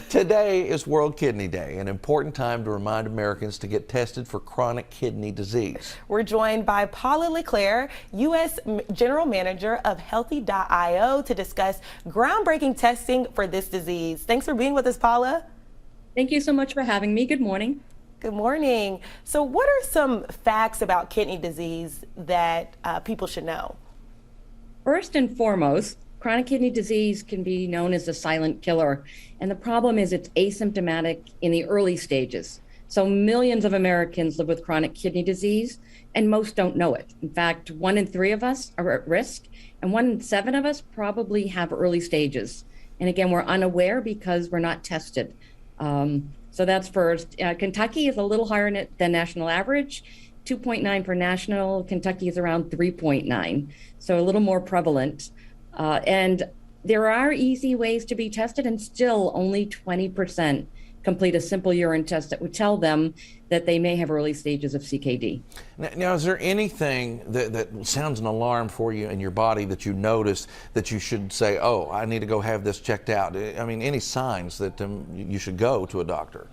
Today is World Kidney Day, an important time to remind Americans to get tested for chronic kidney disease. We're joined by Paula LeClair, U.S. General Manager of Healthy.io, to discuss groundbreaking testing for this disease. Thanks for being with us, Paula. Thank you so much for having me. Good morning. Good morning. So what are some facts about kidney disease that people should know? First and foremost, chronic kidney disease can be known as the silent killer. And the problem is it's asymptomatic in the early stages. So millions of Americans live with chronic kidney disease, and most don't know it. In fact, 1 in 3 of us are at risk, and 1 in 7 of us probably have early stages. And again, we're unaware because we're not tested. So that's first. Kentucky is a little higher than national average, 2.9 for national. Kentucky is around 3.9, so a little more prevalent. And there are easy ways to be tested, and still only 20% complete a simple urine test that would tell them that they may have early stages of CKD. Now, is there anything that sounds an alarm for you in your body that you notice that you should say, oh, I need to go have this checked out? I mean, any signs that you should go to a doctor?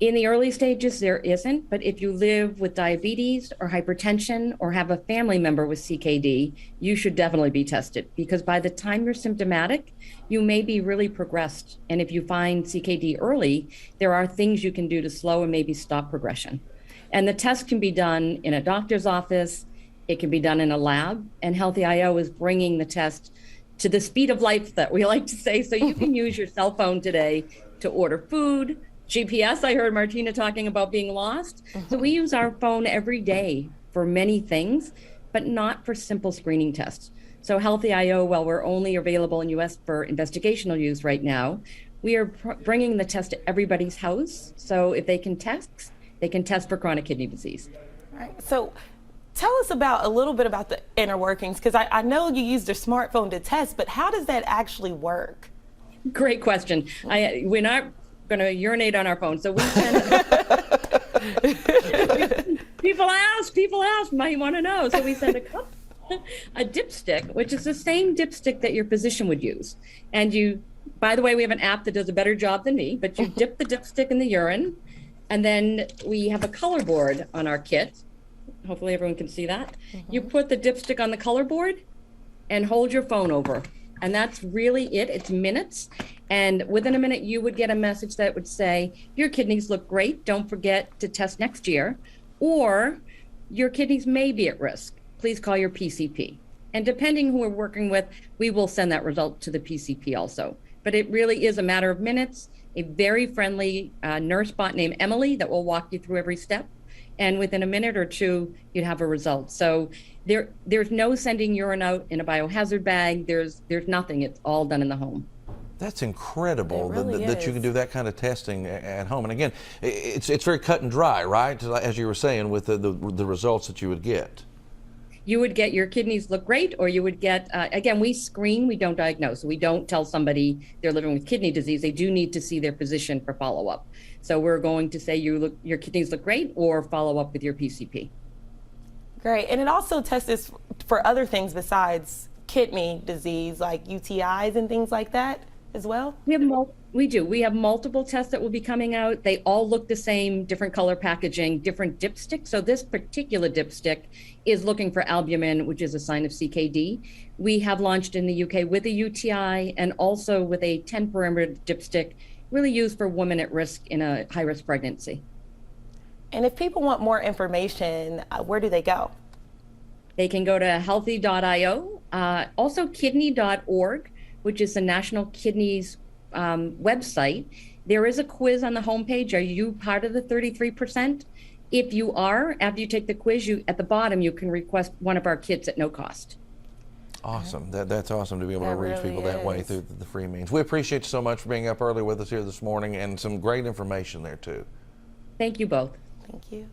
In the early stages, there isn't, but if you live with diabetes or hypertension or have a family member with CKD, you should definitely be tested, because by the time you're symptomatic, you may be really progressed. And if you find CKD early, there are things you can do to slow and maybe stop progression. And the test can be done in a doctor's office, it can be done in a lab, and Healthy.io is bringing the test to the speed of light that we like to say. So you can use your cell phone today to order food, GPS, I heard Martina talking about being lost. So we use our phone every day for many things, but not for simple screening tests. So Healthy.io, while we're only available in US for investigational use right now, we are bringing the test to everybody's house. So if they can test for chronic kidney disease. All right. So tell us a little bit about the inner workings, because I know you use your smartphone to test, but how does that actually work? Great question. We're not going to urinate on our phone. So we send people ask, might want to know. So we send a dipstick, which is the same dipstick that your physician would use. And you, by the way, we have an app that does a better job than me, but you dip the dipstick in the urine, and then we have a color board on our kit. Hopefully everyone can see that. You put the dipstick on the color board and hold your phone over. And that's really it. It's minutes. And within a minute, you would get a message that would say, your kidneys look great. Don't forget to test next year. Or your kidneys may be at risk. Please call your PCP. And depending who we're working with, we will send that result to the PCP also. But it really is a matter of minutes. A very friendly nurse bot named Emily that will walk you through every step. And within a minute or two, you'd have a result. So there's no sending urine out in a biohazard bag. There's nothing. It's all done in the home. That's incredible really that you can do that kind of testing at home. And again, it's very cut and dry, right? As you were saying, with the results that you would get. You would get your kidneys look great, or you would get, again, we screen, we don't diagnose. We don't tell somebody they're living with kidney disease. They do need to see their physician for follow-up. So we're going to say your kidneys look great, or follow up with your PCP. Great. And it also tests for other things besides kidney disease, like UTIs and things like that as well? We do. We have multiple tests that will be coming out. They all look the same, different color packaging, different dipstick. So this particular dipstick is looking for albumin, which is a sign of CKD. We have launched in the UK with a UTI and also with a 10 perimeter dipstick, really used for women at risk in a high-risk pregnancy. And if people want more information, where do they go? They can go to healthy.io, also kidney.org, which is the National Kidneys website. There is a quiz on the homepage. Are you part of the 33%? If you are, after you take the quiz, at the bottom, you can request one of our kits at no cost. Awesome. That's awesome to be able to reach really people that way through the free means. We appreciate you so much for being up early with us here this morning, and some great information there too. Thank you both. Thank you.